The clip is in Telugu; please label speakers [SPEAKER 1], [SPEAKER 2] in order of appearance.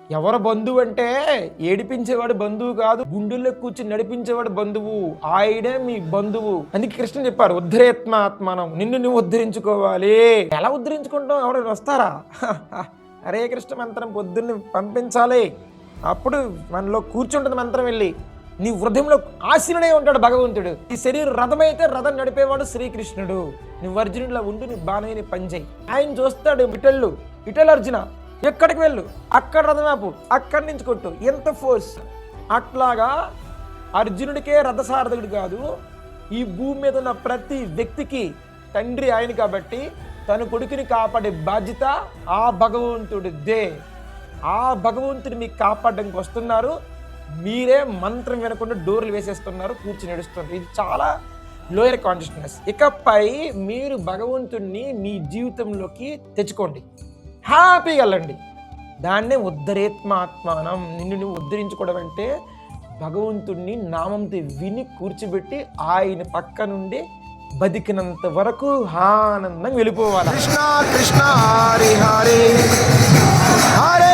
[SPEAKER 1] ఎవరు బంధువు అంటే ఏడిపించేవాడు బంధువు కాదు, గుండెల్లో కూర్చుని నడిపించేవాడు బంధువు. ఆయనే మీ బంధువు. అందుకే కృష్ణ చెప్పారు, ఉద్ధరేత్మాత్మానం, నిన్ను నువ్వు ఉద్ధరించుకోవాలి. ఎలా ఉద్ధరించుకుంటాం? ఎవరైనా వస్తారా? హరే కృష్ణ మంత్రం పొద్దున్నే పంపించాలి. అప్పుడు మనలో కూర్చుంటుంది మంత్రం వెళ్ళి. నీ హృదయంలో ఆశీనుడే ఉంటాడు భగవంతుడు. ఈ శరీరం రథమైతే రథం నడిపేవాడు శ్రీకృష్ణుడు. నువ్వు అర్జునుడిలో ఉండి నీ బాణాన్ని పనిచేయి. ఆయన చూస్తాడు. ఇటెళ్ళు అర్జున, ఎక్కడికి వెళ్ళు, అక్కడ రథమాపు, అక్కడి నుంచి కొట్టు, ఎంత ఫోర్స్. అట్లాగా అర్జునుడికే రథసారథుడు కాదు, ఈ భూమి మీద ఉన్న ప్రతి వ్యక్తికి తండ్రి ఆయన కాబట్టి తన కొడుకుని కాపాడే బాధ్యత ఆ భగవంతుడిదే. ఆ భగవంతుడు మీకు కాపాడడానికి వస్తున్నారు. మీరే మంత్రం వినకుండా డోర్లు వేసేస్తున్నారు, కూర్చుని నడుస్తున్నారు. ఇది చాలా లోయర్ కాన్షియస్నెస్. ఇకపై మీరు భగవంతుడిని మీ జీవితంలోకి తెచ్చుకోండి, హ్యాపీగా వెళ్ళండి. దాన్నే ఉద్ధరేత్మాత్మానం. నిన్ను నువ్వు ఉద్ధరించుకోవడం అంటే భగవంతుడిని నామంతో విని కూర్చోబెట్టి ఆయన పక్క నుండి బతికినంత వరకు ఆనందంగా వెళ్ళిపోవాలి.
[SPEAKER 2] కృష్ణ కృష్ణ హరి హరి హరే